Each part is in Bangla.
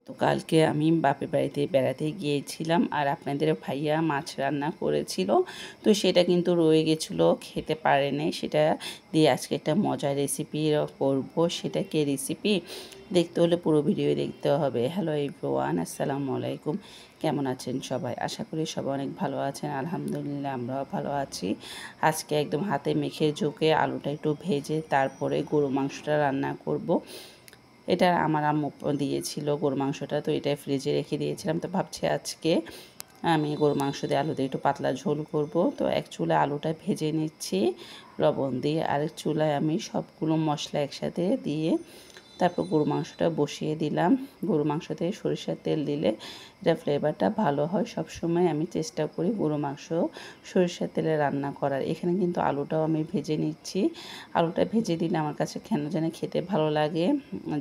তো কালকে আমি বাপের বাড়িতে বেড়াতে গিয়েছিলাম আর আপনাদের ভাইয়া মাছ রান্না করেছিল, তো সেটা কিন্তু রয়ে গেছিলো, খেতে পারেনি। সেটা দিয়ে আজকে একটা মজার রেসিপি করব। সেটা কি রেসিপি দেখতে হলে পুরো ভিডিও দেখতে হবে। হ্যালো এভরিওয়ান, আসসালামু আলাইকুম। কেমন আছেন সবাই? আশা করি সবাই অনেক ভালো আছেন। আলহামদুলিল্লাহ আমরাও ভালো আছি। আজকে একদম হাতে মেখে ঝুঁকে আলুটা একটু ভেজে তারপরে গরু মাংসটা রান্না করব। এটা আমার আম্মু দিয়েছিল গরু মাংসটা, তো এটা ফ্রিজে রেখে দিয়েছিলাম। তো ভাবছি আজকে আমি গরু মাংস দিয়ে আলু দিয়ে একটু পাতলা ঝোল করব। তো এক চুলায় আলুটা ভেজে নিচ্ছি লবণ দিয়ে, আরেক চুলায় আমি সবগুলো মশলা একসাথে দিয়ে তারপর গরু মাংসটা বসিয়ে দিলাম। গরু মাংসতে সরিষার তেল দিলে এটা ফ্লেভারটা ভালো হয়। সবসময় আমি চেষ্টা করি গরু মাংস সরিষার তেলে রান্না করার। এখানে কিন্তু আলুটাও আমি ভেজে নিচ্ছি। আলুটা ভেজে দিলে আমার কাছে কেন জানি খেতে ভালো লাগে।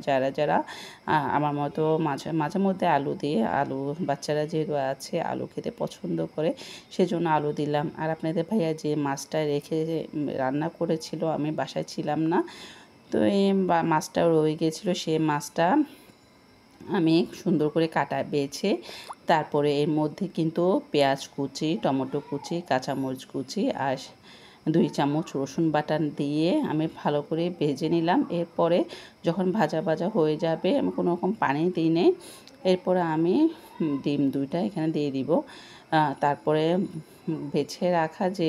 যারা যারা আমার মতো মাঝে মধ্যে আলু দিয়ে, আলু বাচ্চারা যেহেতু আছে আলু খেতে পছন্দ করে, সেজন্য আলু দিলাম। আর আপনাদের ভাইয়া যে মাছটা রেখে রান্না করেছিল, আমি বাসায় ছিলাম না, তো এই মাছটা রয়ে গিয়েছিলো। সেই মাছটা আমি সুন্দর করে কাটা বেছে তারপরে এর মধ্যে কিন্তু পেঁয়াজ কুচি, টমেটো কুচি, কাঁচামরিচ কুচি আর 2 চামচ রসুন বাটা দিয়ে আমি ভালো করে ভেজে নিলাম। এরপরে যখন ভাজা ভাজা হয়ে যাবে, আমি কোনো রকম পানি দিই নি। এরপরে আমি ডিম 2টা এখানে দিয়ে দিব। তারপরে বেছে রাখা যে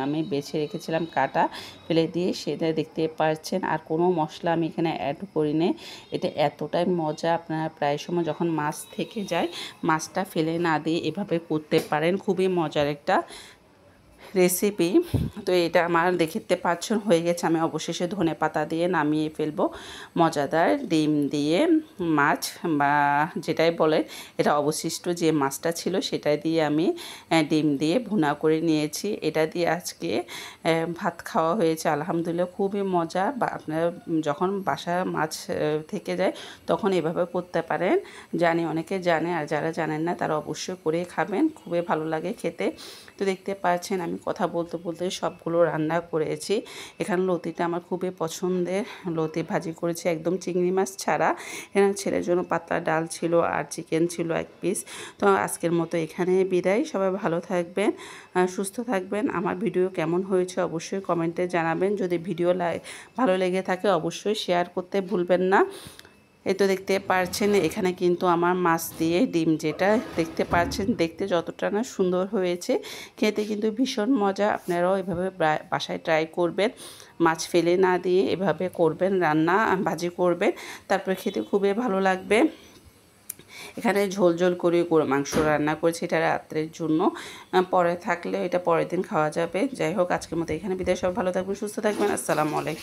আমি বেছে রেখেছিলাম কাটা ফেলে দিয়ে, সেটা দেখতে পাচ্ছেন। আর কোনো মশলা আমি এখানে অ্যাড করি নি। এটা এতটাই মজা, আপনারা প্রায় সময় যখন মাছ থেকে যায় মাছটা ফেলে না দিয়ে এভাবে করতে পারেন। খুবই মজার একটা রেসিপি। তো এটা আমার দেখতে পাচ্ছেন হয়ে গেছে। আমি অবশেষে ধনেপাতা দিয়ে নামিয়ে ফেলবো। মজাদার ডিম দিয়ে মাছ বা যেটাই বলে, এটা অবশিষ্ট যে মাছটা ছিল সেটাই দিয়ে আমি ডিম দিয়ে ভুনা করে নিয়েছি। এটা দিয়ে আজকে ভাত খাওয়া হয়েছে আলহামদুলিল্লাহ। খুবই মজা। বা আপনারা যখন বাসায় মাছ থেকে যায় তখন এভাবে করতে পারেন। জানি অনেকে জানে, আর যারা জানেন না তারা অবশ্যই করে খাবেন, খুবই ভালো লাগে খেতে। তো দেখতে পাচ্ছেন আমি কথা বলতে বলতে সবগুলো রান্না করেছি। এখানে লতিটা আমার খুবই পছন্দের, লতি ভাজি করেছি একদম চিংড়ি মাছ ছাড়া। এখানে ছেলের জন্য পাতলা ডাল ছিল আর চিকেন ছিল 1 পিস। তো আজকের মতো এখানে বিদায়। সবাই ভালো থাকবেন, সুস্থ থাকবেন। আমার ভিডিও কেমন হয়েছে অবশ্যই কমেন্টে জানাবেন। যদি ভিডিও ভালো লেগে থাকে অবশ্যই শেয়ার করতে ভুলবেন না। এই তো দেখতে পাচ্ছেন এখানে কিন্তু আমার মাছ দিয়ে ডিম, যেটা দেখতে পাচ্ছেন দেখতে যতটা না সুন্দর হয়েছে, খেতে কিন্তু ভীষণ মজা। আপনারাও এভাবে বাসায় ট্রাই করবেন, মাছ ফেলে না দিয়ে এভাবে করবেন, রান্না ভাজি করবেন, তারপরে খেতে খুবই ভালো লাগবে। এখানে ঝোল ঝোল করে গরু মাংস রান্না করেছি, এটা রাত্রের জন্য। পরে থাকলে এটা পরের দিন খাওয়া যাবে। যাই হোক, আজকের মতো এখানে বিদায়। সব ভালো থাকবেন, সুস্থ থাকবেন। আসসালামু আলাইকুম।